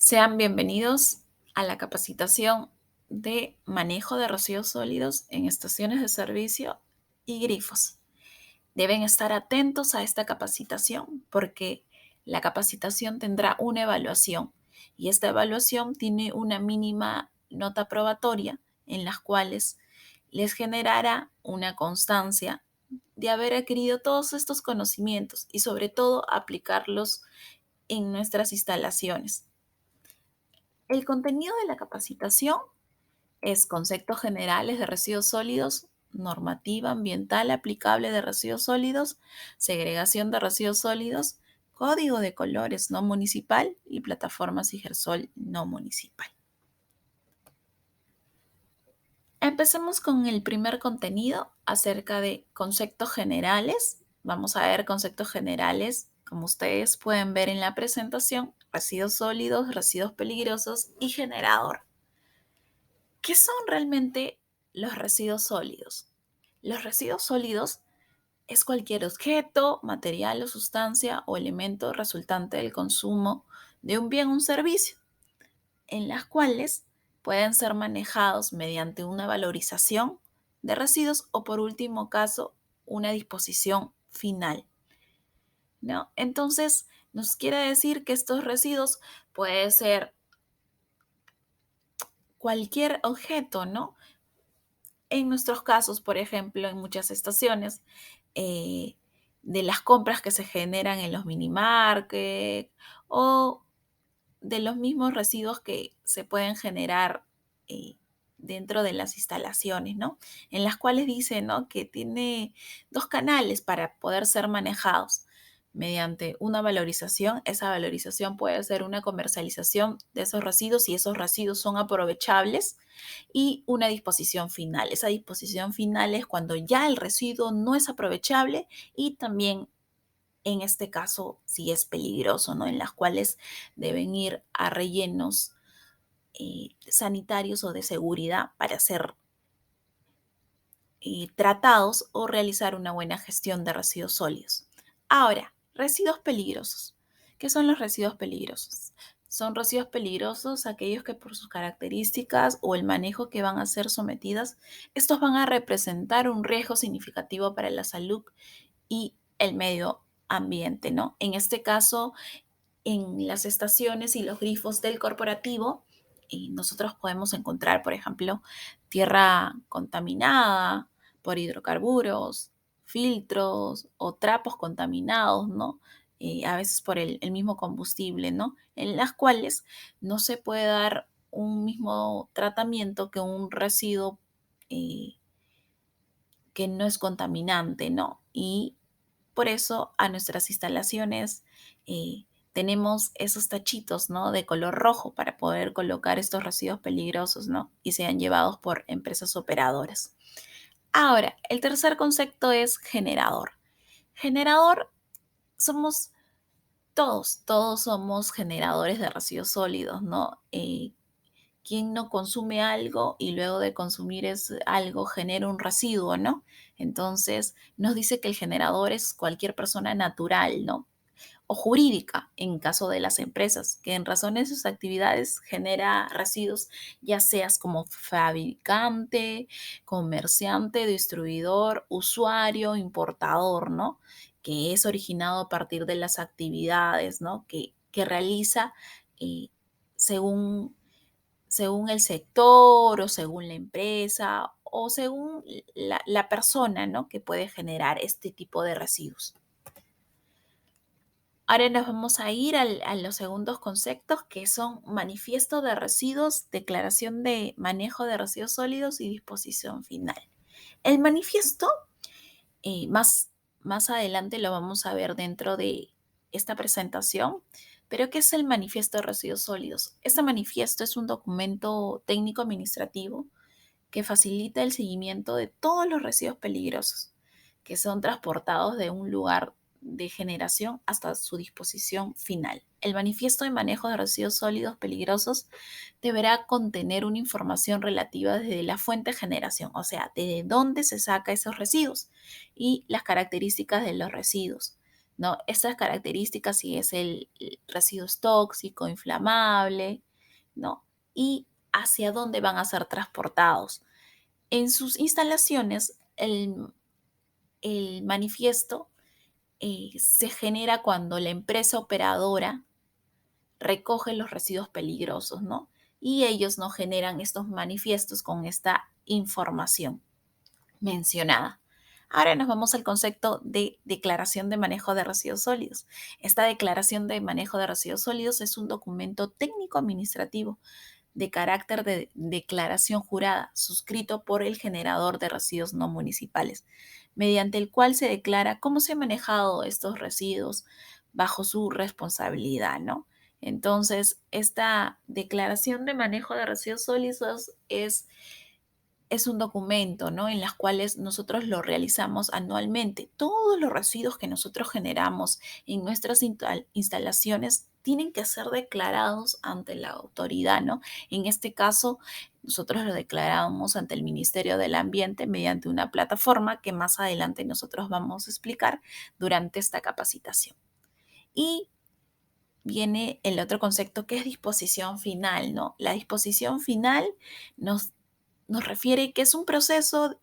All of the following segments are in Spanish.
Sean bienvenidos a la capacitación de manejo de residuos sólidos en estaciones de servicio y grifos. Deben estar atentos a esta capacitación porque la capacitación tendrá una evaluación y esta evaluación tiene una mínima nota probatoria en las cuales les generará una constancia de haber adquirido todos estos conocimientos y sobre todo aplicarlos en nuestras instalaciones. El contenido de la capacitación es conceptos generales de residuos sólidos, normativa ambiental aplicable de residuos sólidos, segregación de residuos sólidos, código de colores no municipal y plataformas Igersol no municipal. Empecemos con el primer contenido acerca de conceptos generales. Vamos a ver conceptos generales, como ustedes pueden ver en la presentación, residuos sólidos, residuos peligrosos y generador. ¿Qué son realmente los residuos sólidos? Los residuos sólidos es cualquier objeto, material o sustancia o elemento resultante del consumo de un bien o un servicio, en las cuales pueden ser manejados mediante una valorización de residuos o por último caso una disposición final, ¿no? Entonces, nos quiere decir que estos residuos puede ser cualquier objeto, ¿no? En nuestros casos, por ejemplo, en muchas estaciones, eh, de las compras que se generan en los mini market o de los mismos residuos que se pueden generar eh, dentro de las instalaciones, ¿no? En las cuales dice, ¿no?, que tiene dos canales para poder ser manejados mediante una valorización. Esa valorización puede ser una comercialización de esos residuos y esos residuos son aprovechables y una disposición final. Esa disposición final es cuando ya el residuo no es aprovechable y también en este caso si es peligroso, ¿no? En las cuales deben ir a rellenos sanitarios o de seguridad para ser tratados o realizar una buena gestión de residuos sólidos. Ahora, residuos peligrosos. ¿Qué son los residuos peligrosos? Son residuos peligrosos aquellos que por sus características o el manejo que van a ser sometidas, estos van a representar un riesgo significativo para la salud y el medio ambiente, ¿no? En este caso, en las estaciones y los grifos del corporativo, nosotros podemos encontrar, por ejemplo, tierra contaminada por hidrocarburos, filtros o trapos contaminados, ¿no? A veces por el mismo combustible, ¿no? En las cuales no se puede dar un mismo tratamiento que un residuo eh, que no es contaminante, ¿no? Y por eso a nuestras instalaciones tenemos esos tachitos, ¿no?, de color rojo para poder colocar estos residuos peligrosos, ¿no? Y sean llevados por empresas operadoras. Ahora, el tercer concepto es generador. Generador somos todos somos generadores de residuos sólidos, ¿no? ¿Quién no consume algo y luego de consumir algo genera un residuo, ¿no? Entonces, nos dice que el generador es cualquier persona natural, ¿no? O jurídica, en caso de las empresas, que en razón de sus actividades genera residuos, ya seas como fabricante, comerciante, distribuidor, usuario, importador, ¿no? Que es originado a partir de las actividades, ¿no? Que realiza eh, según según el sector o según la empresa o según la persona, ¿no?, que puede generar este tipo de residuos. Ahora nos vamos a ir a los segundos conceptos que son manifiesto de residuos, declaración de manejo de residuos sólidos y disposición final. El manifiesto, más adelante lo vamos a ver dentro de esta presentación, pero ¿qué es el manifiesto de residuos sólidos? Este manifiesto es un documento técnico administrativo que facilita el seguimiento de todos los residuos peligrosos que son transportados de un lugar de generación hasta su disposición final. El manifiesto de manejo de residuos sólidos peligrosos deberá contener una información relativa desde la fuente de generación, o sea, de dónde se saca esos residuos y las características de los residuos. ¿no? Estas características, si es el residuo es tóxico, inflamable, ¿no? Y hacia dónde van a ser transportados. En sus instalaciones, el manifiesto se genera cuando la empresa operadora recoge los residuos peligrosos, ¿no? Y ellos no generan estos manifiestos con esta información mencionada. Ahora nos vamos al concepto de declaración de manejo de residuos sólidos. Esta declaración de manejo de residuos sólidos es un documento técnico administrativo de carácter de declaración jurada, suscrito por el generador de residuos no municipales, mediante el cual se declara cómo se han manejado estos residuos bajo su responsabilidad, ¿no? Entonces, esta declaración de manejo de residuos sólidos es un documento, ¿no? En las cuales nosotros lo realizamos anualmente. Todos los residuos que nosotros generamos en nuestras instalaciones tienen que ser declarados ante la autoridad, ¿no? En este caso, nosotros lo declaramos ante el Ministerio del Ambiente mediante una plataforma que más adelante nosotros vamos a explicar durante esta capacitación. Y viene el otro concepto que es disposición final, ¿no? La disposición final nos refiere que es un proceso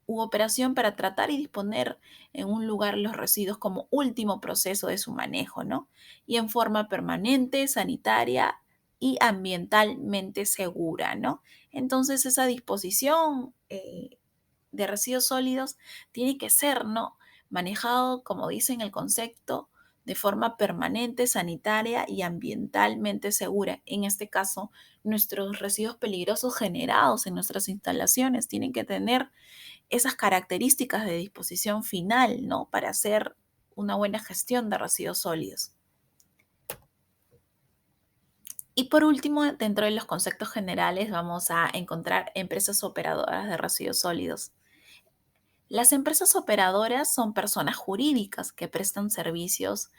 u operación para tratar y disponer en un lugar los residuos como último proceso de su manejo, ¿no? Y en forma permanente, sanitaria y ambientalmente segura, ¿no? Entonces esa disposición de residuos sólidos tiene que ser, ¿no? Manejado, como dice en el concepto, de forma permanente, sanitaria y ambientalmente segura. En este caso, nuestros residuos peligrosos generados en nuestras instalaciones tienen que tener esas características de disposición final, ¿no? Para hacer una buena gestión de residuos sólidos. Y por último, dentro de los conceptos generales, vamos a encontrar empresas operadoras de residuos sólidos. Las empresas operadoras son personas jurídicas que prestan servicios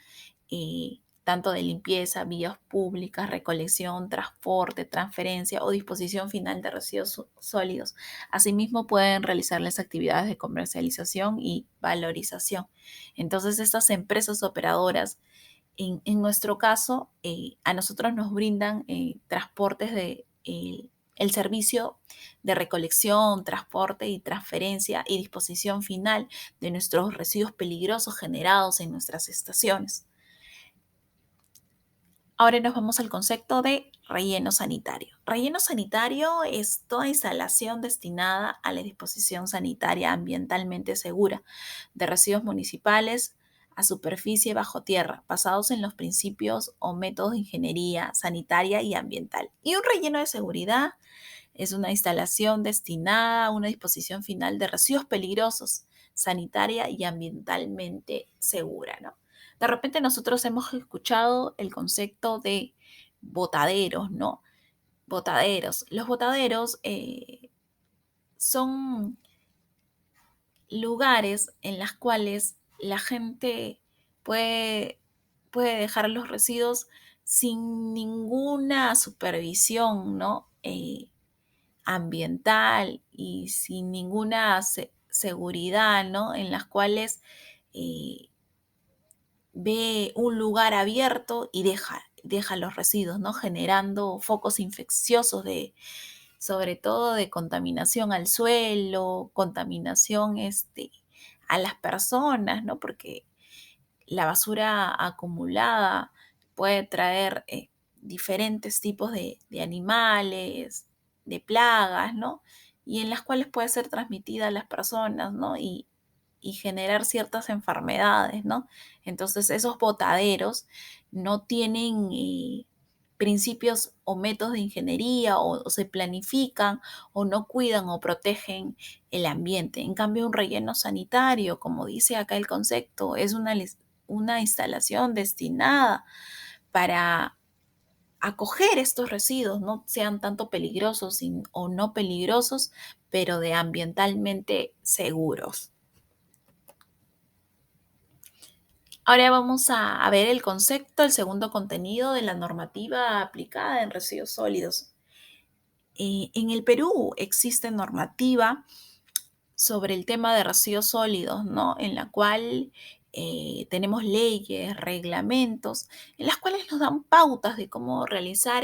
tanto de limpieza, vías públicas, recolección, transporte, transferencia o disposición final de residuos sólidos. Asimismo, pueden realizarles actividades de comercialización y valorización. Entonces, estas empresas operadoras, en nuestro caso, a nosotros nos brindan transportes de el servicio de recolección, transporte y transferencia y disposición final de nuestros residuos peligrosos generados en nuestras estaciones. Ahora nos vamos al concepto de relleno sanitario. Relleno sanitario es toda instalación destinada a la disposición sanitaria ambientalmente segura de residuos municipales a superficie bajo tierra, basados en los principios o métodos de ingeniería sanitaria y ambiental. Y un relleno de seguridad es una instalación destinada a una disposición final de residuos peligrosos, sanitaria y ambientalmente segura, ¿no? De repente nosotros hemos escuchado el concepto de botaderos, ¿no? Botaderos. Los botaderos son lugares en los cuales la gente puede, puede dejar los residuos sin ninguna supervisión, ¿no? Ambiental y sin ninguna seguridad, ¿no? En las cuales eh, ve un lugar abierto y deja los residuos, ¿no? Generando focos infecciosos sobre todo de contaminación al suelo, contaminación a las personas, ¿no? Porque la basura acumulada puede traer diferentes tipos de animales, de plagas, ¿no? Y en las cuales puede ser transmitida a las personas, ¿no? Y generar ciertas enfermedades, ¿no? Entonces esos botaderos no tienen principios o métodos de ingeniería o se planifican o no cuidan o protegen el ambiente. En cambio, un relleno sanitario, como dice acá el concepto, es una instalación destinada para acoger estos residuos, no sean tanto peligrosos o no peligrosos, pero de ambientalmente seguros. Ahora vamos a ver el concepto, el segundo contenido de la normativa aplicada en residuos sólidos. En el Perú existe normativa sobre el tema de residuos sólidos, ¿no? En la cual tenemos leyes, reglamentos, en las cuales nos dan pautas de cómo realizar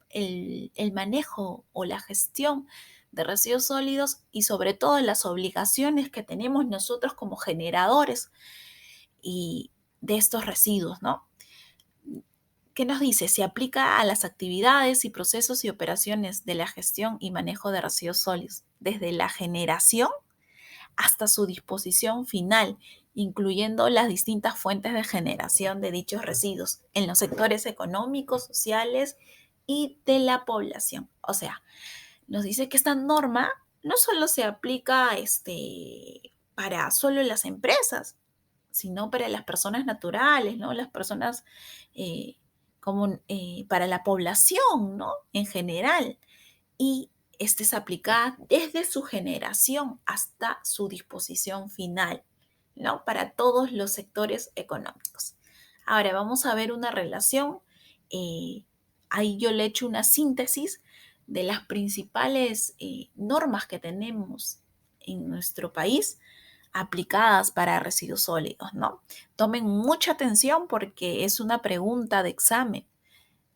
el manejo o la gestión de residuos sólidos y sobre todo las obligaciones que tenemos nosotros como generadores y de estos residuos, ¿no? ¿Qué nos dice? Se aplica a las actividades y procesos y operaciones de la gestión y manejo de residuos sólidos, desde la generación hasta su disposición final, incluyendo las distintas fuentes de generación de dichos residuos en los sectores económicos, sociales y de la población. O sea, nos dice que esta norma no solo se aplica para solo las empresas, sino para las personas naturales, ¿no? Las personas eh, para la población, ¿no? En general. Y este es aplicada desde su generación hasta su disposición final, ¿no? Para todos los sectores económicos. Ahora vamos a ver una relación. eh, Ahí yo le he hecho una síntesis de las principales normas que tenemos en nuestro país aplicadas para residuos sólidos, ¿no? Tomen mucha atención porque es una pregunta de examen,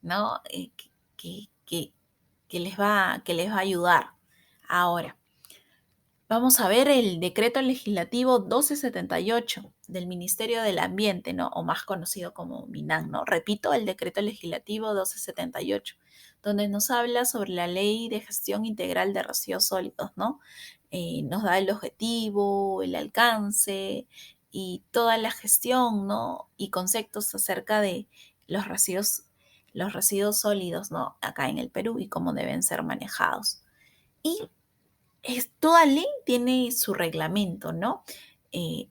¿no? Que, que- que les va a ayudar. Ahora, vamos a ver el decreto legislativo 1278 del Ministerio del Ambiente, ¿no? O más conocido como MINAM, ¿no? Repito, el decreto legislativo 1278, donde nos habla sobre la ley de gestión integral de residuos sólidos, ¿no? Nos da el objetivo, el alcance y toda la gestión, ¿no? Y conceptos acerca de los residuos sólidos, ¿no? Acá en el Perú y cómo deben ser manejados. Y toda ley tiene su reglamento, ¿no?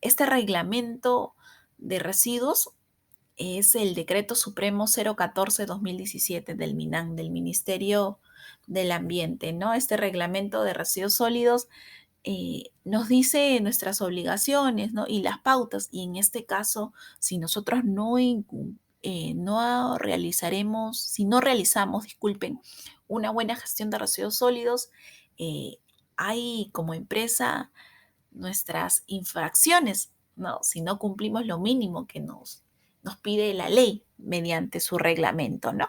Este reglamento de residuos es el Decreto Supremo 014-2017 del MINAM, del Ministerio del Ambiente, ¿no? Este reglamento de residuos sólidos nos dice nuestras obligaciones, ¿no? Y las pautas. Y en este caso, si nosotros no realizaremos, si no realizamos, disculpen, una buena gestión de residuos sólidos, eh, hay como empresa nuestras infracciones, ¿no? Si no cumplimos lo mínimo que nos pide la ley mediante su reglamento, ¿no?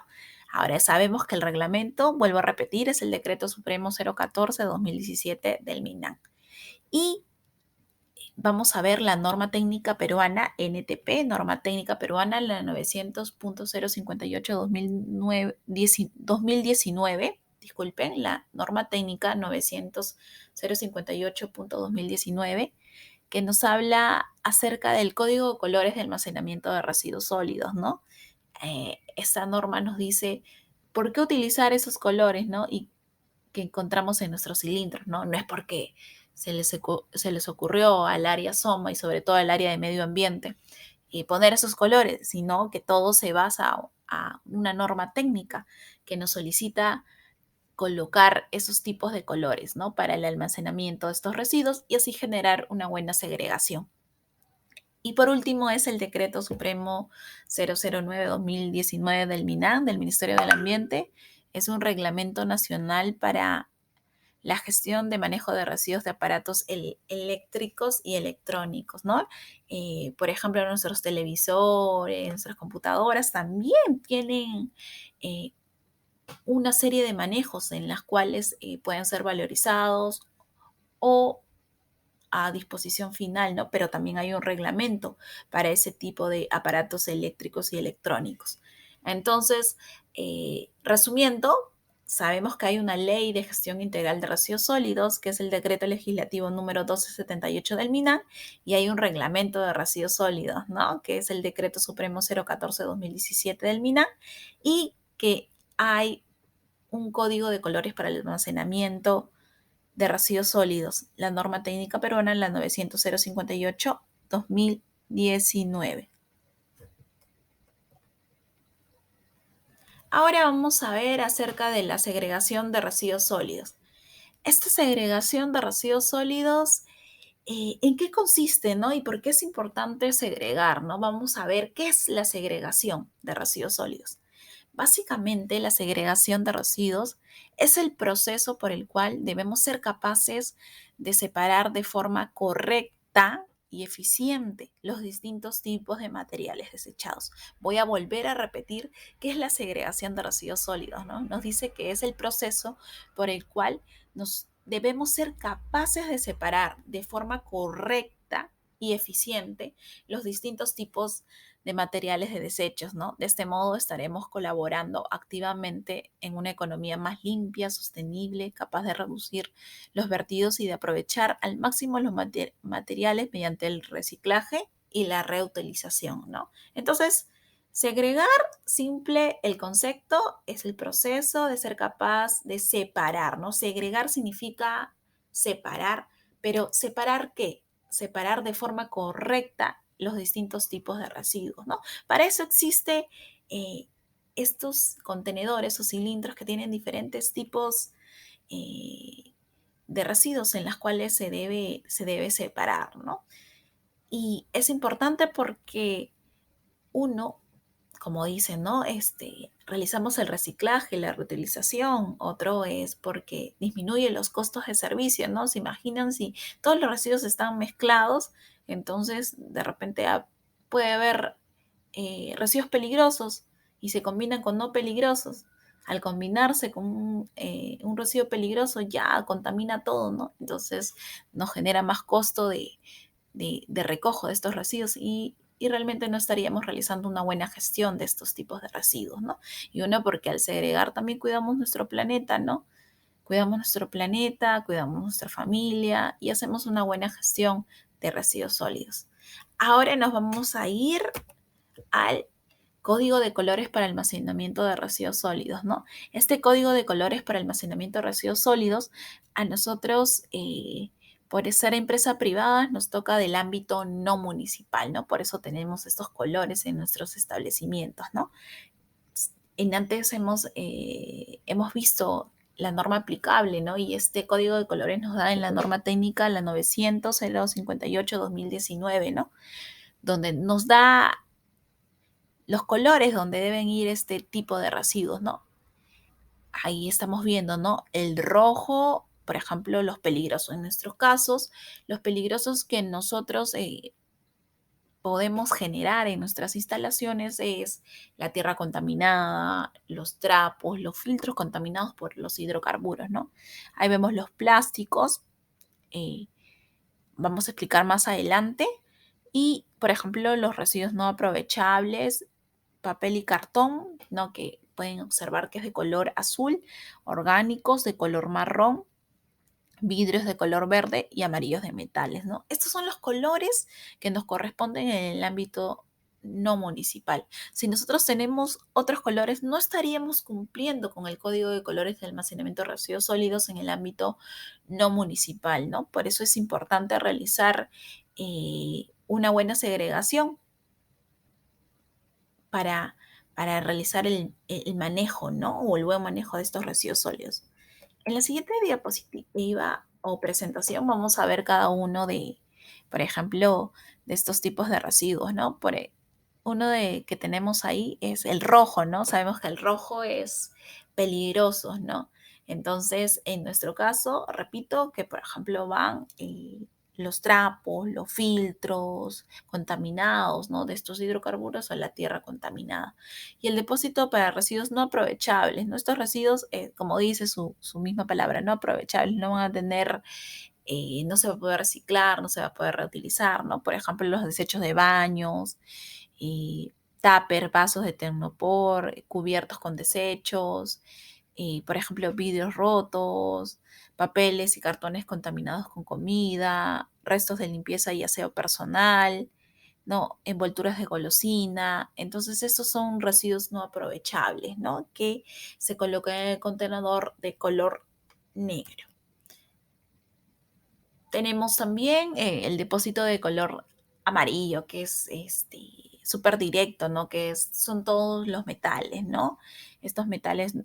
Ahora sabemos que el reglamento, vuelvo a repetir, es el Decreto Supremo 014-2017 del MINAM. Y vamos a ver la norma técnica peruana NTP, norma técnica peruana, la 900.058-2019, disculpen, la norma técnica 900.058.2019, que nos habla acerca del código de colores de almacenamiento de residuos sólidos, ¿no? Esta norma nos dice por qué utilizar esos colores, ¿no? Y que encontramos en nuestros cilindros, ¿no? No es porque se les ocurrió al área SOMA y sobre todo al área de medio ambiente poner esos colores, sino que todo se basa a una norma técnica que nos solicita colocar esos tipos de colores, ¿no? Para el almacenamiento de estos residuos y así generar una buena segregación. Y por último es el Decreto Supremo 009-2019 del MINAM, del Ministerio del Ambiente. Es un reglamento nacional para la gestión de manejo de residuos de aparatos eléctricos y electrónicos, ¿no? Por ejemplo, nuestros televisores, nuestras computadoras también tienen eh, una serie de manejos en las cuales pueden ser valorizados o a disposición final, ¿no? Pero también hay un reglamento para ese tipo de aparatos eléctricos y electrónicos. Entonces, resumiendo, sabemos que hay una ley de gestión integral de residuos sólidos, que es el decreto legislativo número 1278 del MINAM, y hay un reglamento de residuos sólidos, ¿no? Que es el decreto supremo 014-2017 del MINAM, y que hay un código de colores para el almacenamiento de residuos sólidos, la norma técnica peruana, la 900.058-2019. Ahora vamos a ver acerca de la segregación de residuos sólidos. Esta segregación de residuos sólidos, ¿en qué consiste, no? Y por qué es importante segregar, ¿no? Vamos a ver qué es la segregación de residuos sólidos. Básicamente, la segregación de residuos es el proceso por el cual debemos ser capaces de separar de forma correcta y eficiente los distintos tipos de materiales desechados. Voy a volver a repetir qué es la segregación de residuos sólidos, ¿no? Nos dice que es el proceso por el cual nos debemos ser capaces de separar de forma correcta y eficiente los distintos tipos de materiales de desechos, ¿no? De este modo estaremos colaborando activamente en una economía más limpia, sostenible, capaz de reducir los vertidos y de aprovechar al máximo los materiales mediante el reciclaje y la reutilización, ¿no? Entonces, segregar, simple, el concepto es el proceso de ser capaz de separar, ¿no? Segregar significa separar, pero ¿separar qué? Separar de forma correcta los distintos tipos de residuos, ¿no? Para eso existe estos contenedores o cilindros que tienen diferentes tipos eh, de residuos en las cuales se debe separar, ¿no? Y es importante porque uno, como dicen, ¿no? Realizamos el reciclaje, la reutilización. Otro es porque disminuye los costos de servicio, ¿no? Se imaginan si todos los residuos están mezclados, entonces de repente puede haber residuos peligrosos y se combinan con no peligrosos. Al combinarse con un residuo peligroso ya contamina todo, ¿no? Entonces nos genera más costo de recojo de estos residuos y realmente no estaríamos realizando una buena gestión de estos tipos de residuos, ¿no? Y uno, porque al segregar también cuidamos nuestro planeta, ¿no? Cuidamos nuestro planeta, cuidamos nuestra familia y hacemos una buena gestión de residuos sólidos. Ahora nos vamos a ir al código de colores para almacenamiento de residuos sólidos, ¿no? Este código de colores para almacenamiento de residuos sólidos a nosotros, por ser empresa privada, nos toca del ámbito no municipal, ¿no? Por eso tenemos estos colores en nuestros establecimientos, ¿no? En antes hemos visto la norma aplicable, ¿no? Y este código de colores nos da en la norma técnica la 900-058-2019, ¿no? Donde nos da los colores donde deben ir este tipo de residuos, ¿no? Ahí estamos viendo, ¿no? El rojo, por ejemplo, los peligrosos. En nuestros casos, los peligrosos que nosotros podemos generar en nuestras instalaciones es la tierra contaminada, los trapos, los filtros contaminados por los hidrocarburos, ¿no? Ahí vemos los plásticos, eh, vamos a explicar más adelante. Y, por ejemplo, los residuos no aprovechables, papel y cartón, ¿no? Que pueden observar que es de color azul, orgánicos de color marrón, vidrios de color verde y amarillos de metales, ¿no? Estos son los colores que nos corresponden en el ámbito no municipal. Si nosotros tenemos otros colores, no estaríamos cumpliendo con el código de colores de almacenamiento de residuos sólidos en el ámbito no municipal, ¿no? Por eso es importante realizar una buena segregación para, para realizar el manejo, ¿no? O el buen manejo de estos residuos sólidos. En la siguiente diapositiva o presentación vamos a ver cada uno por ejemplo, de estos tipos de residuos, ¿no? Uno que tenemos ahí es el rojo, ¿no? Sabemos que el rojo es peligroso, ¿no? Entonces, en nuestro caso, repito que, por ejemplo, van los trapos, los filtros contaminados, ¿no? De estos hidrocarburos a la tierra contaminada. Y el depósito para residuos no aprovechables, ¿no? Estos residuos, como dice su misma palabra, no aprovechables, no van a tener, no se va a poder reciclar, no se va a poder reutilizar, ¿no? Por ejemplo, los desechos de baños, tupper, vasos de Tecnopor, cubiertos con desechos, por ejemplo, vidrios rotos, papeles y cartones contaminados con comida, restos de limpieza y aseo personal, ¿no? Envolturas de golosina. Entonces, estos son residuos no aprovechables, ¿no? Que se colocan en el contenedor de color negro. Tenemos también el depósito de color amarillo, que es súper directo, ¿no? Son todos los metales, ¿no? Estos metales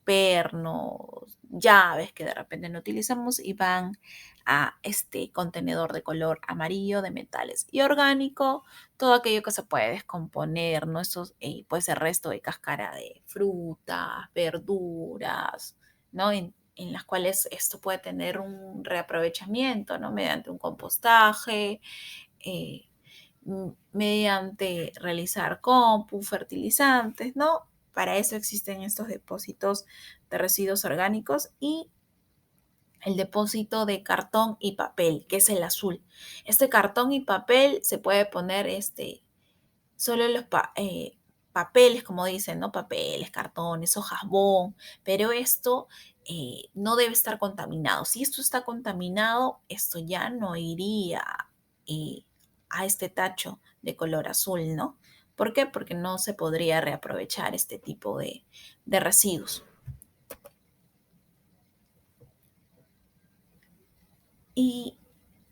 pernos, llaves que de repente no utilizamos y van a este contenedor de color amarillo de metales. Y orgánico, todo aquello que se puede descomponer, ¿no? Estos, puede ser resto de cáscara de frutas, verduras, ¿no? En las cuales esto puede tener un reaprovechamiento, ¿no? Mediante un compostaje, eh, mediante realizar compu, fertilizantes, ¿no? Para eso existen estos depósitos de residuos orgánicos y el depósito de cartón y papel, que es el azul. Este cartón y papel se puede poner solo los papeles, como dicen, ¿no? Papeles, cartones, hojas bond, pero esto no debe estar contaminado. Si esto está contaminado, esto ya no iría eh, a este tacho de color azul, ¿no? ¿Por qué? Porque no se podría reaprovechar este tipo de residuos. Y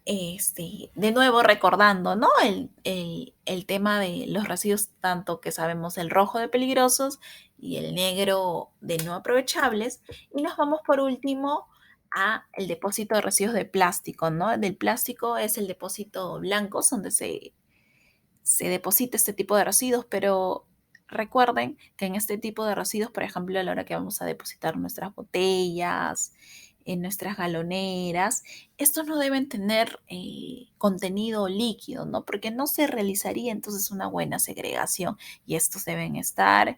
de nuevo recordando, ¿no? El tema de los residuos, tanto que sabemos el rojo de peligrosos y el negro de no aprovechables. Y nos vamos por último a el depósito de residuos de plástico, ¿no? Del plástico es el depósito blanco, donde se deposita este tipo de residuos, pero recuerden que en este tipo de residuos, por ejemplo, a la hora que vamos a depositar nuestras botellas, en nuestras galoneras, estos no deben tener contenido líquido, ¿no? Porque no se realizaría entonces una buena segregación y estos deben estar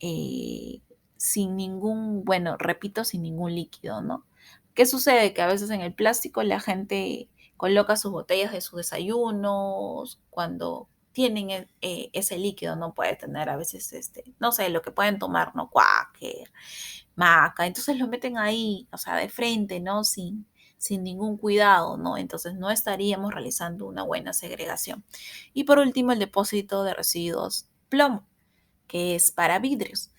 eh, sin ningún, bueno, repito, sin ningún líquido, ¿no? ¿Qué sucede? Que a veces en el plástico la gente coloca sus botellas de sus desayunos cuando tienen ese líquido, no puede tener a veces, no sé, lo que pueden tomar, ¿no? Quaker, maca, entonces lo meten ahí, o sea, de frente, ¿no? Sin ningún cuidado, ¿no? Entonces no estaríamos realizando una buena segregación. Y por último, el depósito de residuos plomo, que es para vidrios.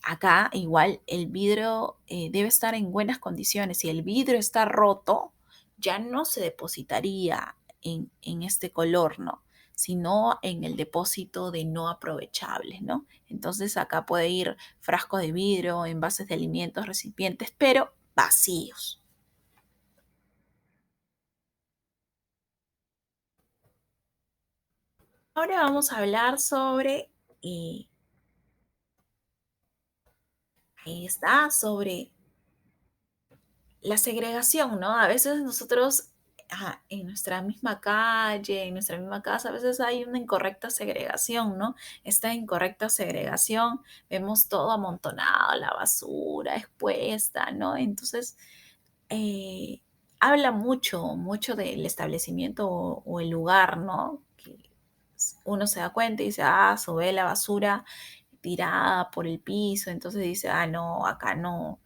Acá igual el vidrio debe estar en buenas condiciones. Si el vidrio está roto, ya no se depositaría en este color, ¿no? Sino en el depósito de no aprovechables, ¿no? Entonces acá puede ir frasco de vidrio, envases de alimentos, recipientes, pero vacíos. Ahora vamos a hablar sobre, eh, ahí está, sobre la segregación, ¿no? A veces nosotros en nuestra misma calle, en nuestra misma casa, a veces hay una incorrecta segregación, ¿no? Esta incorrecta segregación, vemos todo amontonado, la basura expuesta, ¿no? Entonces, eh, habla mucho, mucho del establecimiento o el lugar, ¿no? Que uno se da cuenta y dice, sube la basura tirada por el piso, entonces dice, no, acá no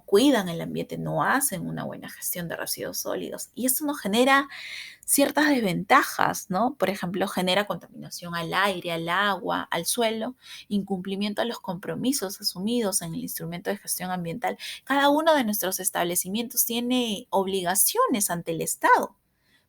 cuidan el ambiente, no hacen una buena gestión de residuos sólidos. Y eso nos genera ciertas desventajas, ¿no? Por ejemplo, genera contaminación al aire, al agua, al suelo, incumplimiento a los compromisos asumidos en el instrumento de gestión ambiental. Cada uno de nuestros establecimientos tiene obligaciones ante el Estado.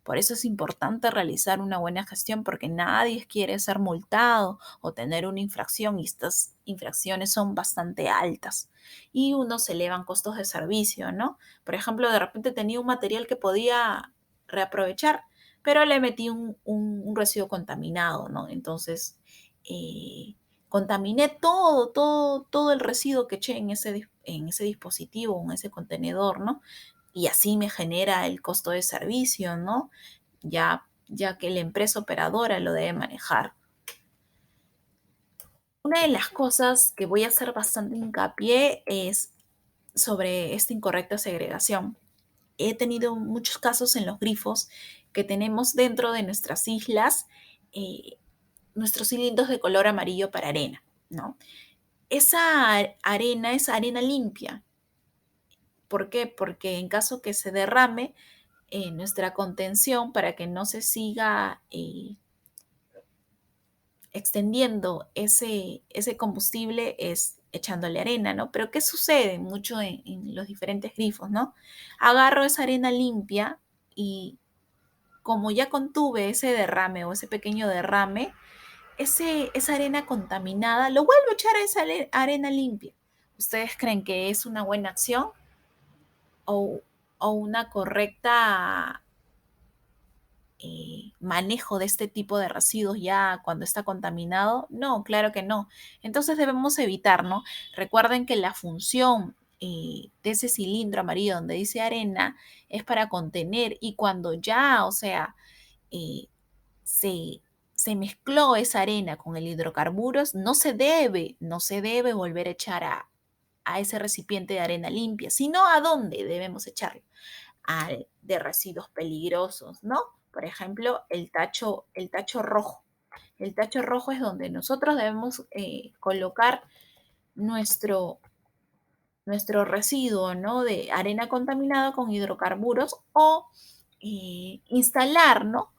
Por eso es importante realizar una buena gestión porque nadie quiere ser multado o tener una infracción y estas infracciones son bastante altas y uno se elevan costos de servicio, ¿no? Por ejemplo, de repente tenía un material que podía reaprovechar, pero le metí un residuo contaminado, ¿no? Entonces, eh, contaminé todo el residuo que eché en ese dispositivo, en ese contenedor, ¿no? Y así me genera el costo de servicio, ¿no? Ya que la empresa operadora lo debe manejar. Una de las cosas que voy a hacer bastante hincapié es sobre esta incorrecta segregación. He tenido muchos casos en los grifos que tenemos dentro de nuestras islas, eh, nuestros cilindros de color amarillo para arena, ¿no? Esa arena es arena limpia. ¿Por qué? Porque en caso que se derrame, nuestra contención para que no se siga extendiendo ese combustible es echándole arena, ¿no? Pero ¿qué sucede mucho en los diferentes grifos, ¿no? Agarro esa arena limpia y como ya contuve ese derrame o ese pequeño derrame, esa arena contaminada lo vuelvo a echar a esa arena limpia. ¿Ustedes creen que es una buena acción o, o una correcta manejo de este tipo de residuos ya cuando está contaminado? No, claro que no. Entonces debemos evitar, ¿no? Recuerden que la función de ese cilindro amarillo donde dice arena es para contener y cuando ya, o sea, eh, se, se mezcló esa arena con el hidrocarburos, no se debe volver a echar a ese recipiente de arena limpia, sino a dónde debemos echarlo, de residuos peligrosos, ¿no? Por ejemplo, el tacho rojo. El tacho rojo es donde nosotros debemos colocar nuestro, nuestro residuo, ¿no? De arena contaminada con hidrocarburos o instalar, ¿no?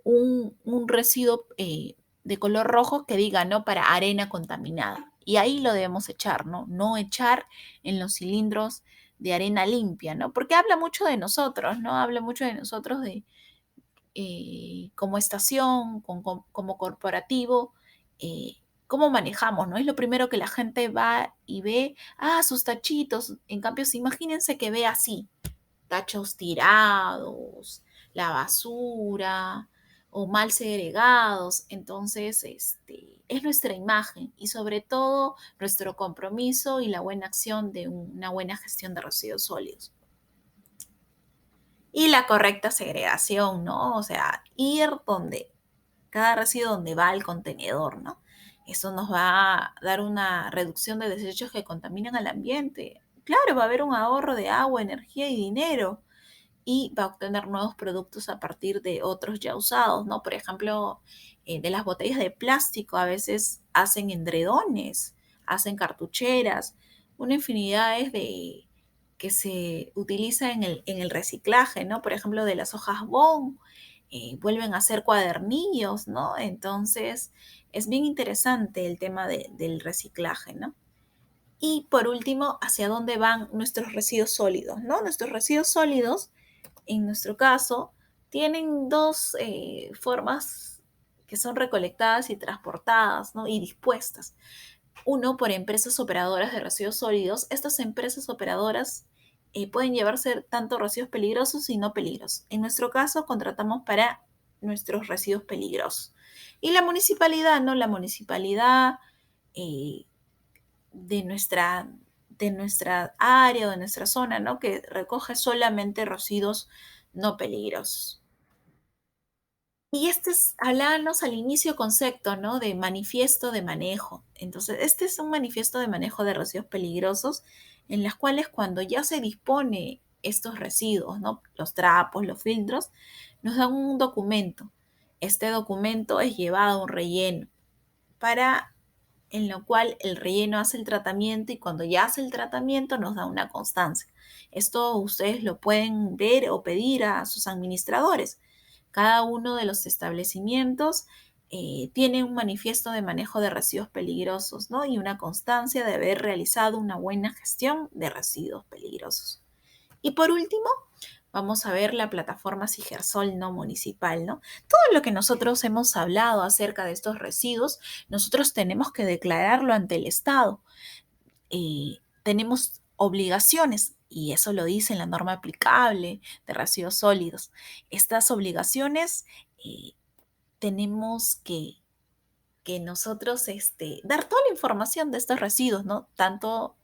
Un residuo de color rojo que diga, ¿no? Para arena contaminada. Y ahí lo debemos echar, ¿no? No echar en los cilindros de arena limpia, ¿no? Porque habla mucho de nosotros, ¿no? Habla mucho de nosotros como estación, como corporativo, cómo manejamos, ¿no? Es lo primero que la gente va y ve, sus tachitos. En cambio, imagínense que ve así, tachos tirados, la basura o mal segregados. Entonces, es nuestra imagen y sobre todo nuestro compromiso y la buena acción de una buena gestión de residuos sólidos. Y la correcta segregación, ¿no? O sea, ir donde cada residuo donde va el contenedor, ¿no? Eso nos va a dar una reducción de desechos que contaminan al ambiente. Claro, va a haber un ahorro de agua, energía y dinero y va a obtener nuevos productos a partir de otros ya usados, ¿no? Por ejemplo, de las botellas de plástico a veces hacen endredones, hacen cartucheras, una infinidad es de que se utiliza en el reciclaje, ¿no? Por ejemplo, de las hojas bond, vuelven a ser cuadernillos, ¿no? Entonces, es bien interesante el tema del reciclaje, ¿no? Y por último, ¿hacia dónde van nuestros residuos sólidos, ¿no? Nuestros residuos sólidos en nuestro caso, tienen dos formas que son recolectadas y transportadas, ¿no? Y dispuestas. Uno, por empresas operadoras de residuos sólidos. Estas empresas operadoras pueden llevarse tanto residuos peligrosos y no peligrosos. En nuestro caso, contratamos para nuestros residuos peligrosos. Y la municipalidad, ¿no? La municipalidad eh, de nuestra, de nuestra área o de nuestra zona, ¿no? Que recoge solamente residuos no peligrosos. Y hablábamos al inicio concepto, ¿no? De manifiesto de manejo. Entonces, este es un manifiesto de manejo de residuos peligrosos en las cuales cuando ya se dispone estos residuos, ¿no? Los trapos, los filtros, nos dan un documento. Este documento es llevado a un relleno para en lo cual el relleno hace el tratamiento y cuando ya hace el tratamiento nos da una constancia. Esto ustedes lo pueden ver o pedir a sus administradores. Cada uno de los establecimientos tiene un manifiesto de manejo de residuos peligrosos, ¿no? Y una constancia de haber realizado una buena gestión de residuos peligrosos. Y por último, vamos a ver la plataforma Sigersol no municipal, ¿no? Todo lo que nosotros hemos hablado acerca de estos residuos, nosotros tenemos que declararlo ante el Estado. Tenemos obligaciones, y eso lo dice la norma aplicable de residuos sólidos. Estas obligaciones tenemos que nosotros dar toda la información de estos residuos, ¿no? Tanto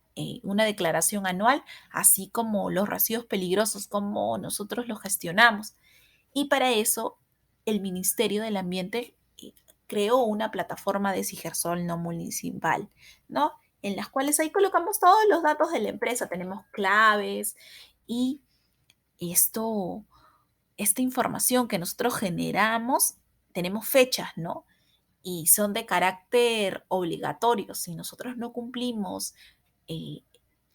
una declaración anual, así como los residuos peligrosos, cómo nosotros los gestionamos. Y para eso, el Ministerio del Ambiente creó una plataforma de Sigersol no municipal, ¿no? En las cuales ahí colocamos todos los datos de la empresa, tenemos claves y esto, esta información que nosotros generamos, tenemos fechas, ¿no? Y son de carácter obligatorio. Si nosotros no cumplimos eh,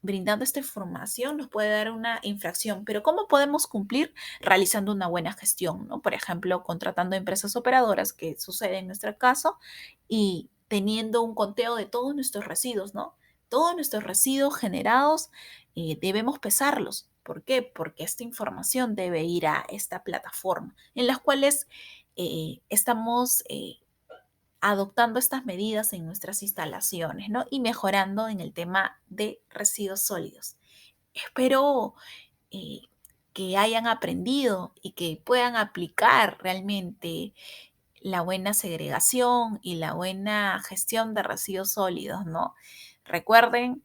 brindando esta información, nos puede dar una infracción. Pero ¿cómo podemos cumplir? Realizando una buena gestión, ¿no? Por ejemplo, contratando empresas operadoras, que sucede en nuestro caso, y teniendo un conteo de todos nuestros residuos, ¿no? Todos nuestros residuos generados debemos pesarlos. ¿Por qué? Porque esta información debe ir a esta plataforma en las cuales estamos adoptando estas medidas en nuestras instalaciones, ¿no? Y mejorando en el tema de residuos sólidos. Espero eh, que hayan aprendido y que puedan aplicar realmente la buena segregación y la buena gestión de residuos sólidos, ¿no? Recuerden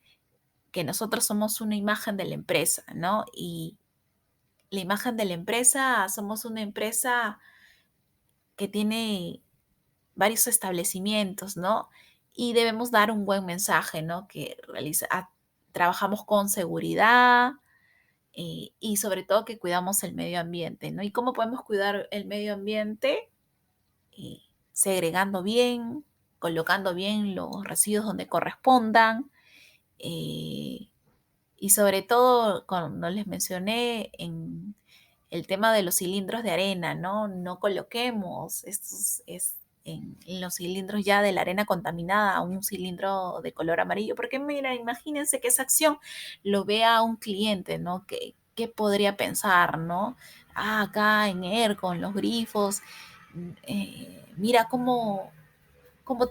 que nosotros somos una imagen de la empresa, ¿no? Y la imagen de la empresa, somos una empresa que tiene varios establecimientos, ¿no? Y debemos dar un buen mensaje, ¿no? Que trabajamos con seguridad, y sobre todo que cuidamos el medio ambiente, ¿no? ¿Y cómo podemos cuidar el medio ambiente? Eh, Segregando bien, colocando bien los residuos donde correspondan, eh, y sobre todo, cuando les mencioné en el tema de los cilindros de arena, ¿no? No coloquemos en los cilindros ya de la arena contaminada a un cilindro de color amarillo, porque mira, imagínense que esa acción lo vea un cliente, ¿no? ¿Qué podría pensar, ¿no? Ah, acá en con los grifos, mira cómo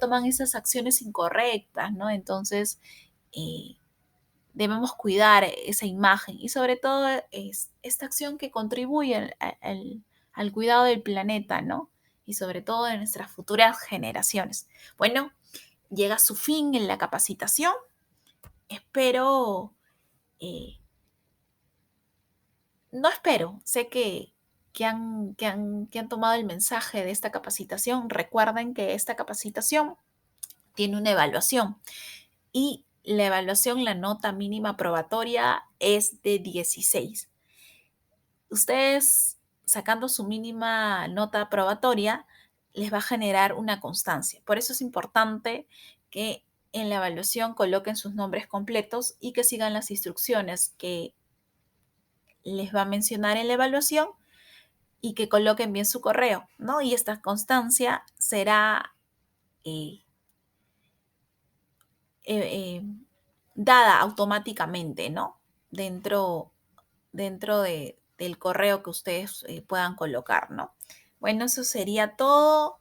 toman esas acciones incorrectas, ¿no? Entonces, eh, debemos cuidar esa imagen y sobre todo es esta acción que contribuye al cuidado del planeta, ¿no? Y sobre todo de nuestras futuras generaciones. Bueno, llega a su fin en la capacitación. Espero, eh, no espero, sé que han tomado el mensaje de esta capacitación. Recuerden que esta capacitación tiene una evaluación. Y la evaluación, la nota mínima probatoria es de 16. Ustedes, sacando su mínima nota probatoria, les va a generar una constancia. Por eso es importante que en la evaluación coloquen sus nombres completos y que sigan las instrucciones que les va a mencionar en la evaluación y que coloquen bien su correo, ¿no? Y esta constancia será eh, eh, eh, dada automáticamente, ¿no? Dentro del correo que ustedes puedan colocar, ¿no? Bueno, eso sería todo.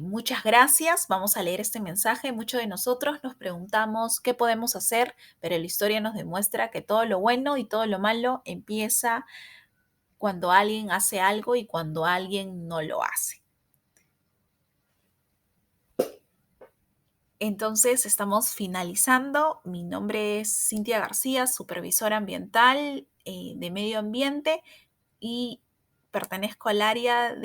Muchas gracias. Vamos a leer este mensaje. Muchos de nosotros nos preguntamos qué podemos hacer, pero la historia nos demuestra que todo lo bueno y todo lo malo empieza cuando alguien hace algo y cuando alguien no lo hace. Entonces, estamos finalizando. Mi nombre es Cintia García, supervisora ambiental de medio ambiente, y pertenezco al área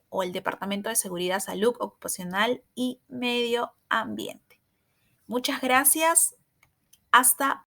o el Departamento de Seguridad, Salud Ocupacional y Medio Ambiente. Muchas gracias. Hasta